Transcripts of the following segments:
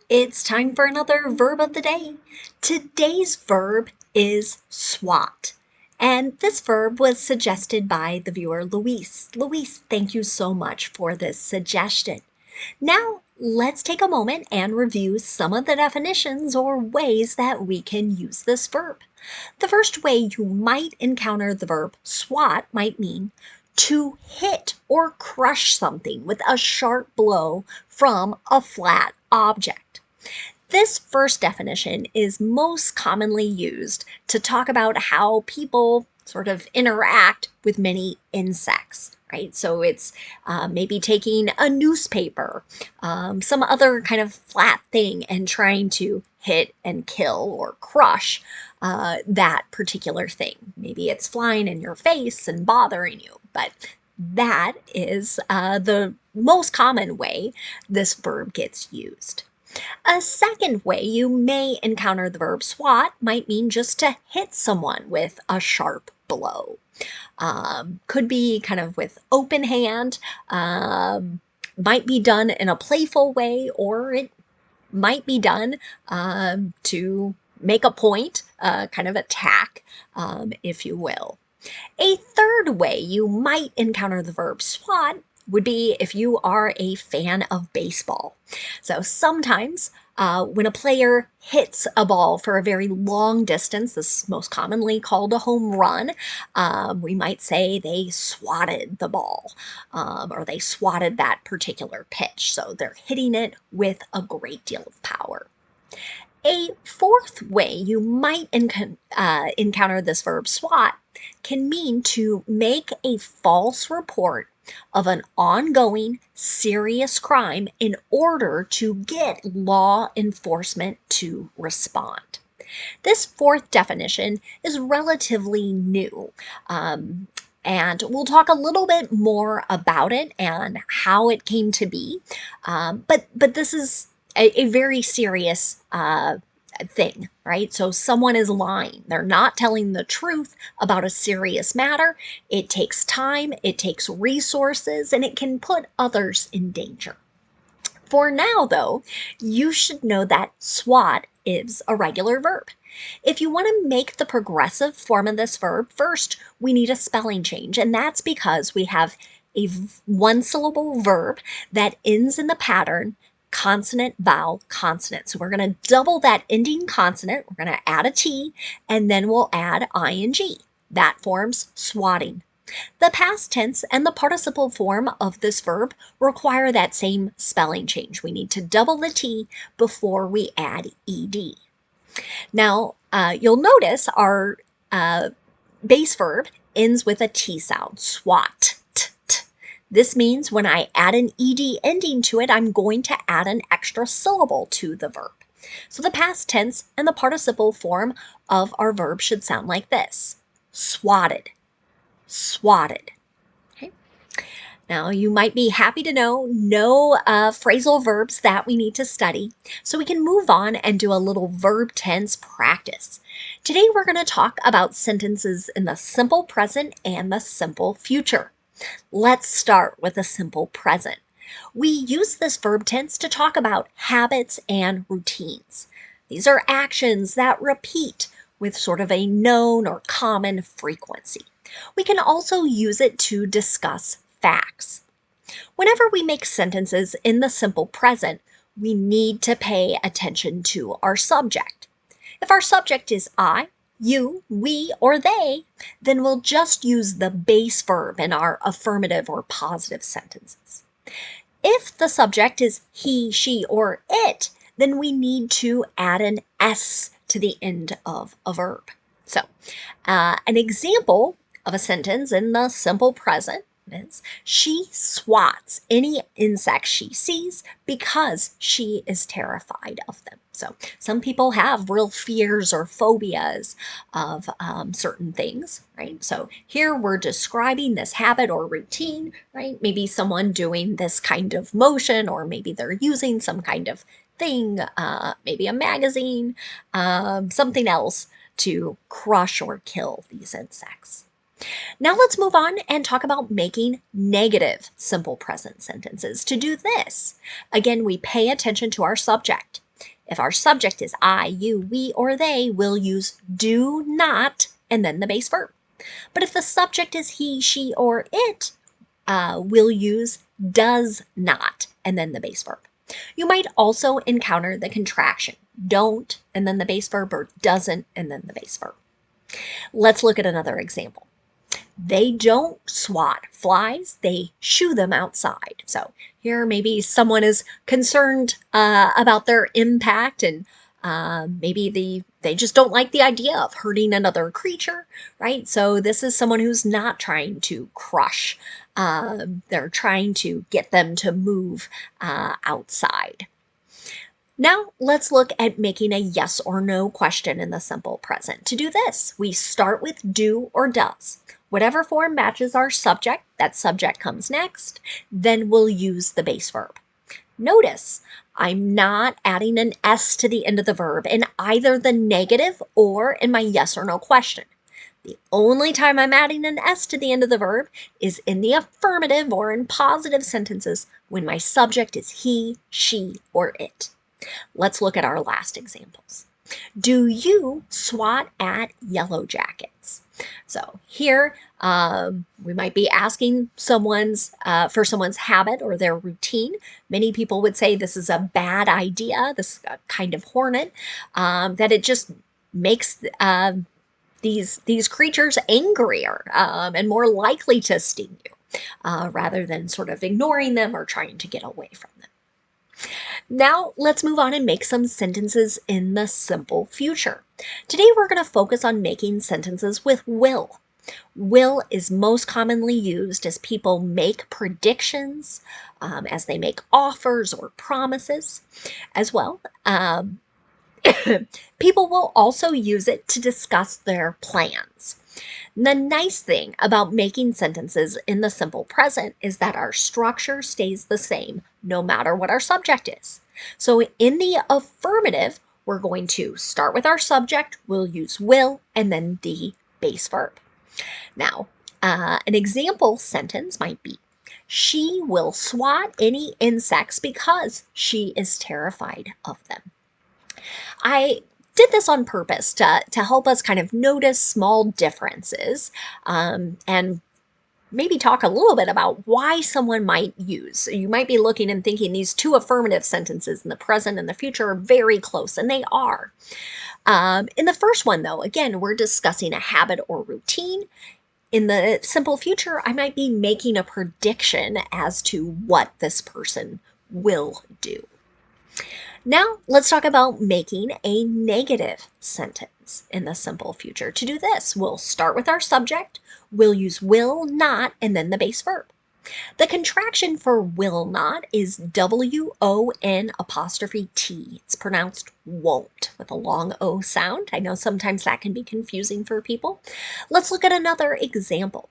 It's time for another verb of the day. Today's verb is swat. And this verb was suggested by the viewer Luis. Luis, thank you so much for this suggestion. Now, let's take a moment and review some of the definitions or ways that we can use this verb. The first way you might encounter the verb swat might mean to hit or crush something with a sharp blow from a flat object. This first definition is most commonly used to talk about how people sort of interact with many insects, right? So it's maybe taking a newspaper, some other kind of flat thing, and trying to hit and kill or crush that particular thing. Maybe it's flying in your face and bothering you, but that is the most common way this verb gets used. A second way you may encounter the verb swat might mean just to hit someone with a sharp blow. Could be kind of with open hand, might be done in a playful way, or it might be done to make a point, kind of attack, if you will. A third way you might encounter the verb swat would be if you are a fan of baseball. So sometimes when a player hits a ball for a very long distance, this is most commonly called a home run, we might say they swatted the ball or they swatted that particular pitch. So they're hitting it with a great deal of power. A fourth way you might encounter this verb swat can mean to make a false report of an ongoing serious crime in order to get law enforcement to respond. This fourth definition is relatively new. And we'll talk a little bit more about it and how it came to be. But this is a very serious thing, right? So someone is lying. They're not telling the truth about a serious matter. It takes time, it takes resources, and it can put others in danger. For now, though, you should know that swat is a regular verb. If you want to make the progressive form of this verb, first we need a spelling change, and that's because we have a one-syllable verb that ends in the pattern consonant, vowel, consonant. So we're going to double that ending consonant. We're going to add a T, and then we'll add ing. That forms swatting. The past tense and the participle form of this verb require that same spelling change. We need to double the T before we add ed. Now, you'll notice our base verb ends with a T sound, swat. This means when I add an ed ending to it, I'm going to add an extra syllable to the verb. So the past tense and the participle form of our verb should sound like this: swatted, swatted. Okay. Now, you might be happy to know no phrasal verbs that we need to study, so we can move on and do a little verb tense practice. Today, we're going to talk about sentences in the simple present and the simple future. Let's start with the simple present. We use this verb tense to talk about habits and routines. These are actions that repeat with sort of a known or common frequency. We can also use it to discuss facts. Whenever we make sentences in the simple present, we need to pay attention to our subject. If our subject is I, you, we, or they, then we'll just use the base verb in our affirmative or positive sentences. If the subject is he, she, or it, then we need to add an S to the end of a verb. So, an example of a sentence in the simple present is: she swats any insect she sees because she is terrified of them. So some people have real fears or phobias of certain things, right? So here we're describing this habit or routine, right? Maybe someone doing this kind of motion, or maybe they're using some kind of thing, maybe a magazine, something else to crush or kill these insects. Now let's move on and talk about making negative simple present sentences. To do this, again, we pay attention to our subject. If our subject is I, you, we, or they, we'll use do not and then the base verb. But if the subject is he, she, or it, we'll use does not and then the base verb. You might also encounter the contraction, don't and then the base verb, or doesn't and then the base verb. Let's look at another example. They don't swat flies, they shoo them outside. So here maybe someone is concerned about their impact, and maybe they just don't like the idea of hurting another creature, right? So this is someone who's not trying to crush. They're trying to get them to move outside. Now let's look at making a yes or no question in the simple present. To do this, we start with do or does. Whatever form matches our subject, that subject comes next, then we'll use the base verb. Notice, I'm not adding an S to the end of the verb in either the negative or in my yes or no question. The only time I'm adding an S to the end of the verb is in the affirmative or in positive sentences when my subject is he, she, or it. Let's look at our last examples. Do you swat at yellow jackets? So here we might be asking for someone's habit or their routine. Many people would say this is a bad idea, this kind of hornet, that it just makes these creatures angrier and more likely to sting you rather than sort of ignoring them or trying to get away from them. Now let's move on and make some sentences in the simple future. Today we're going to focus on making sentences with will. Will is most commonly used as people make predictions, as they make offers or promises as well. People will also use it to discuss their plans. The nice thing about making sentences in the simple present is that our structure stays the same no matter what our subject is. So in the affirmative, we're going to start with our subject, we'll use will, and then the base verb. Now, an example sentence might be, she will swat any insects because she is terrified of them. I did this on purpose to help us kind of notice small differences and maybe talk a little bit about why someone might use. You might be looking and thinking these two affirmative sentences in the present and the future are very close, and they are. In the first one, though, again, we're discussing a habit or routine. In the simple future, I might be making a prediction as to what this person will do. Now, let's talk about making a negative sentence in the simple future. To do this, we'll start with our subject, we'll use will not, and then the base verb. The contraction for will not is W-O-N apostrophe T. It's pronounced won't with a long O sound. I know sometimes that can be confusing for people. Let's look at another example.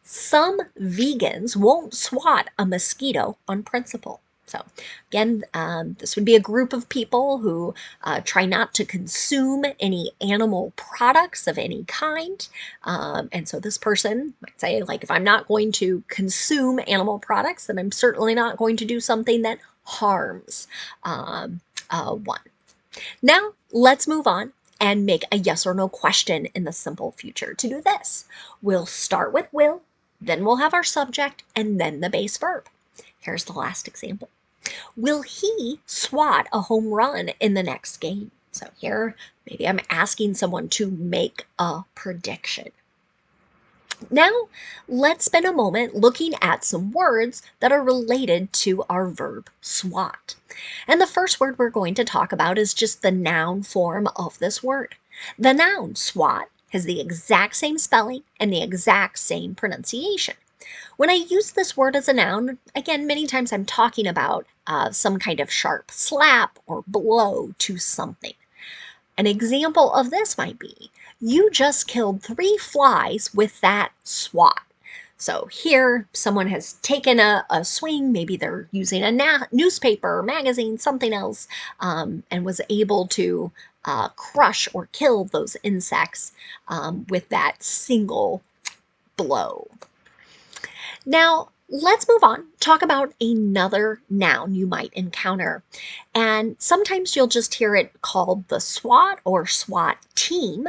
Some vegans won't swat a mosquito on principle. So again, this would be a group of people who try not to consume any animal products of any kind. And so this person might say, like, if I'm not going to consume animal products, then I'm certainly not going to do something that harms one. Now let's move on and make a yes or no question in the simple future. To do this, we'll start with will, then we'll have our subject, and then the base verb. Here's the last example. Will he swat a home run in the next game? So here, maybe I'm asking someone to make a prediction. Now, let's spend a moment looking at some words that are related to our verb swat. And the first word we're going to talk about is just the noun form of this word. The noun swat has the exact same spelling and the exact same pronunciation. When I use this word as a noun, again, many times I'm talking about some kind of sharp slap or blow to something. An example of this might be, you just killed 3 flies with that swat. So here, someone has taken a swing, maybe they're using a newspaper or magazine, something else, and was able to crush or kill those insects with that single blow. Now, let's move on. Talk about another noun you might encounter. And sometimes you'll just hear it called the SWAT or SWAT team.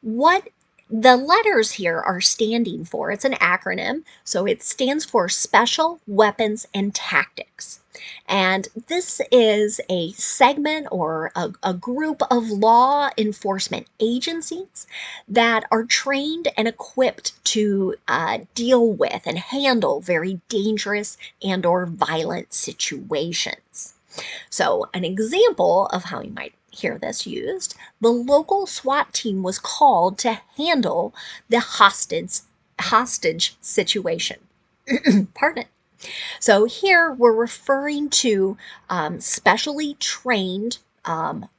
What the letters here are standing for, it's an acronym, so it stands for Special Weapons and Tactics. And this is a segment or a group of law enforcement agencies that are trained and equipped to deal with and handle very dangerous and or violent situations. So an example of how you might hear this used, the local SWAT team was called to handle the hostage situation. Pardon it. So here we're referring to specially trained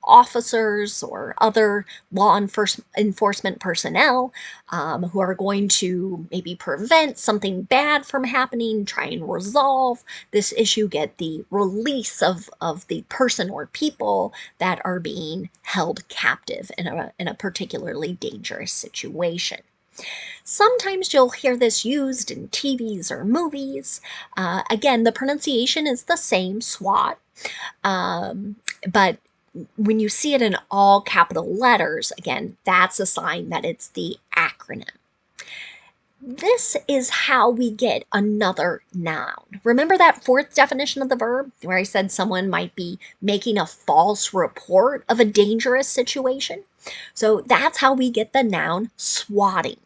officers or other law enforcement personnel who are going to maybe prevent something bad from happening, try and resolve this issue, get the release of the person or people that are being held captive in a particularly dangerous situation. Sometimes you'll hear this used in TVs or movies. Again, the pronunciation is the same, SWAT, but when you see it in all capital letters, again, that's a sign that it's the acronym. This is how we get another noun. Remember that fourth definition of the verb where I said someone might be making a false report of a dangerous situation? So that's how we get the noun swatting.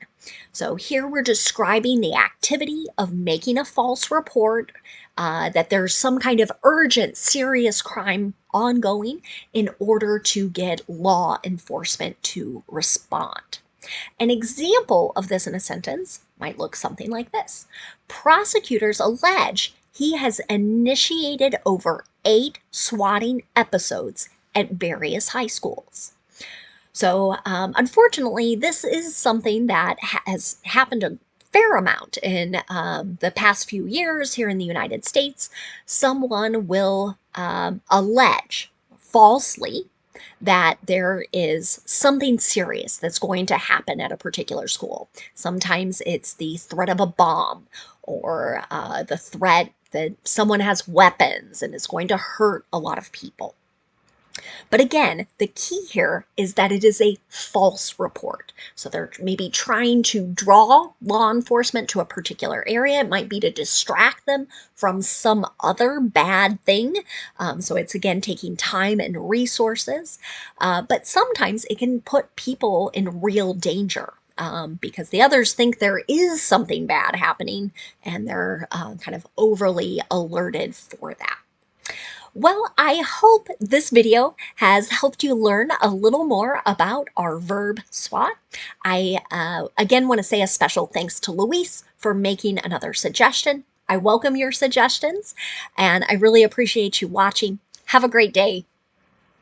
So here we're describing the activity of making a false report, that there's some kind of urgent, serious crime ongoing in order to get law enforcement to respond. An example of this in a sentence might look something like this. Prosecutors allege he has initiated over 8 swatting episodes at various high schools. So unfortunately, this is something that has happened a fair amount in the past few years here in the United States. Someone will allege falsely that there is something serious that's going to happen at a particular school. Sometimes it's the threat of a bomb or the threat that someone has weapons and is going to hurt a lot of people. But again, the key here is that it is a false report. So they're maybe trying to draw law enforcement to a particular area. It might be to distract them from some other bad thing. So it's again taking time and resources. But sometimes it can put people in real danger. Because the others think there is something bad happening and they're kind of overly alerted for that. Well, I hope this video has helped you learn a little more about our verb SWAT. I again want to say a special thanks to Luis for making another suggestion. I welcome your suggestions and I really appreciate you watching. Have a great day.